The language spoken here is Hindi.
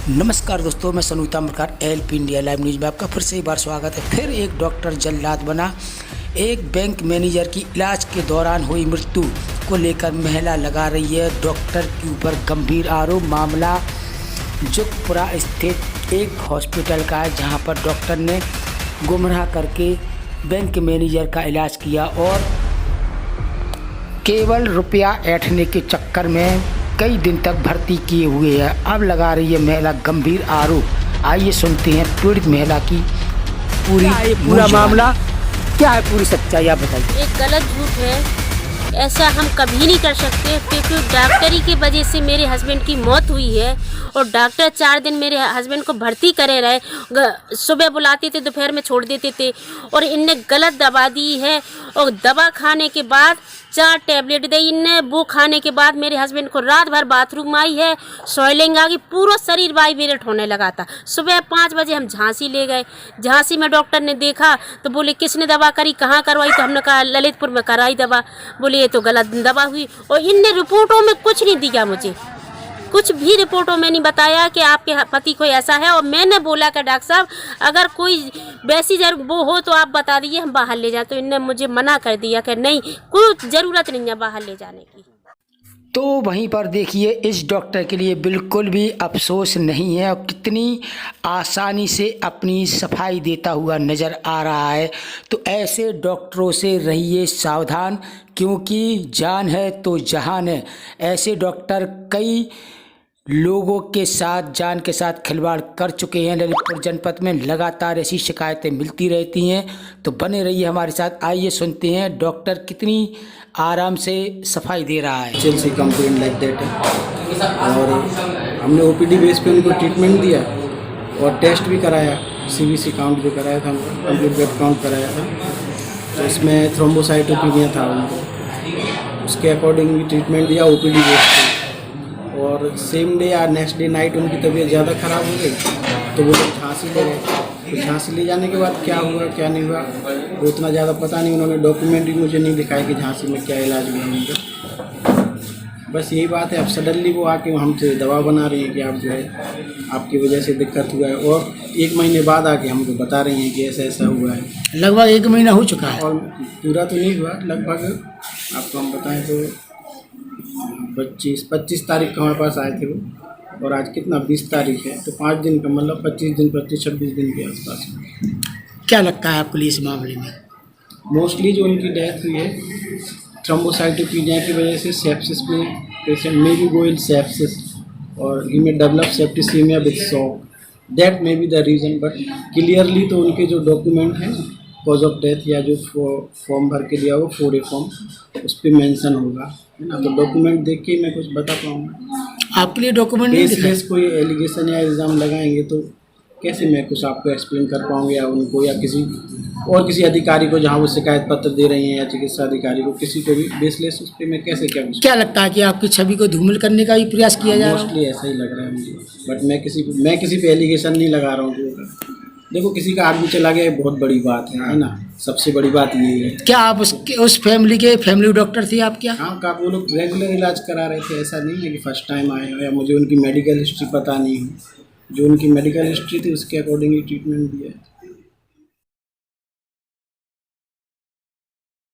नमस्कार दोस्तों, मैं सनुता Markar LP India live news में आपका फिर से एक बार स्वागत है। फिर एक डॉक्टर जल्लाद बना। एक बैंक मैनेजर की इलाज के दौरान हुई मृत्यु को लेकर महिला लगा रही है डॉक्टर के ऊपर गंभीर आरोप। मामला जोगपुरा स्थित एक हॉस्पिटल का है, जहां पर डॉक्टर ने गुमराह करके बैंक मैनेजर का इलाज किया और केवल रुपया ऐंठने के चक्कर में कई दिन तक भर्ती किए हुए है। अब लगा रही है महिला गंभीर आरोप। आइए सुनते हैं पीड़ित महिला की पूरा मामला क्या है, पूरी सच्चाई आप बताइए। एक गलत झूठ है, ऐसा हम कभी नहीं कर सकते, क्योंकि डॉक्टरी की वजह से मेरे हस्बैंड की मौत हुई है और डॉक्टर 4 दिन मेरे हस्बैंड को भर्ती करे रहे। सुबह बुलाते थे, दोपहर में छोड़ देते थे और इनने गलत दवा दी है। और दवा खाने के बाद 4 टैबलेट दी इनने, वो खाने के बाद मेरे हस्बैंड को रात भर बाथरूम आई है, स्वेलिंग आ गई, पूरा शरीर वाइब्रेट होने लगा था। सुबह 5 बजे हम झांसी ले गए। झांसी में डॉक्टर ने देखा तो बोले किसने दवा करी, कहाँ करवाई, तो हमने कहा ललितपुर में कराई दवा। बोले ये तो गलत दवा हुई। और इनने रिपोर्टों में कुछ नहीं दिया, मुझे कुछ भी रिपोर्टों में नहीं बताया कि आपके पति कोई ऐसा है। और मैंने बोला कि डॉक्टर साहब अगर कोई वैसी वो हो तो आप बता दीजिए, हम बाहर ले जाए। तो इनने मुझे मना कर दिया कि नहीं, कोई ज़रूरत नहीं है बाहर ले जाने की। तो वहीं पर देखिए, इस डॉक्टर के लिए बिल्कुल भी अफसोस नहीं है और कितनी आसानी से अपनी सफाई देता हुआ नज़र आ रहा है। तो ऐसे डॉक्टरों से रहिए सावधान, क्योंकि जान है तो जहान है। ऐसे डॉक्टर कई लोगों के साथ जान के साथ खिलवाड़ कर चुके हैं। ललितपुर जनपद में लगातार ऐसी शिकायतें मिलती रहती हैं। तो बने रहिए हमारे साथ। आइए सुनते हैं डॉक्टर कितनी आराम से सफाई दे रहा है। से कंप्लेंट लाइक दैट है और हमने OPD बेस पे उनको ट्रीटमेंट दिया और टेस्ट भी कराया, CBC काउंट भी कराया था, कंप्लीट ब्लड काउंट कराया था। तो इसमें थ्रोम्बोसाइटोपिनिया था उनको, उसके अकॉर्डिंग भी ट्रीटमेंट दिया OPD बेस पे। और सेम डे या नेक्स्ट डे नाइट उनकी तबीयत ज़्यादा ख़राब हो गई तो वो लोग झांसी ले गए। तो झांसी ले जाने के बाद क्या हुआ क्या नहीं हुआ वो उतना ज़्यादा पता नहीं। उन्होंने डॉक्यूमेंट भी मुझे नहीं दिखाया कि झांसी में क्या इलाज हुआ उनका। बस यही बात है। अब सडनली वो आके हमसे दवा बना रही हैं कि आप जो है आपकी वजह से दिक्कत हुआ है, और 1 महीने बाद आके हमको बता रही हैं कि ऐसा ऐसा हुआ है। लगभग 1 महीना हो चुका है और पूरा तो नहीं हुआ, लगभग आपको हम बताएं तो 25 तारीख को हमारे पास आए थे वो, और आज कितना 20 तारीख है, तो 5 दिन का मतलब 25 दिन 26 दिन के आसपास। क्या लगता है आपको इस मामले में? मोस्टली जो उनकी डेथ हुई है थ्रोम्बोसाइटोपिनिया की वजह से, सेप्सिस में patient may be go in sepsis और ही में develop septicaemia with shock, that may be the reason. But clearly तो उनके जो डॉक्यूमेंट हैं कॉज ऑफ डेथ या जो फॉर्म भर के दिया वो 4A फॉर्म, उस पर मेंशन होगा, है ना। तो डॉक्यूमेंट देख के मैं कुछ बता पाऊँगा। आपके लिए डॉक्यूमेंट नहीं दिखाए? बेसलेस कोई एलिगेशन या इल्ज़ाम लगाएंगे तो कैसे मैं कुछ आपको एक्सप्लेन कर पाऊँगा, या उनको या किसी अधिकारी को जहाँ वो शिकायत पत्र दे रही हैं, या चिकित्सा अधिकारी को, किसी को भी बेसलेस उस पर मैं कैसे क्या लगता है कि आपकी छवि को धूमिल करने का ही प्रयास किया जा रहा है? मोस्टली ऐसा ही लग रहा है मुझे। बट मैं किसी पे एलिगेशन नहीं लगा रहा हूँ। देखो किसी का आदमी चला गया बहुत बड़ी बात है ना, सबसे बड़ी बात यही है। क्या आप उस फैमिली डॉक्टर थे आप क्या? हाँ, का वो लोग रेगुलर इलाज करा रहे थे। ऐसा नहीं है कि फर्स्ट टाइम आए हो या मुझे उनकी मेडिकल हिस्ट्री पता नहीं हो। जो उनकी मेडिकल हिस्ट्री थी उसके अकॉर्डिंग ही ट्रीटमेंट दिया है।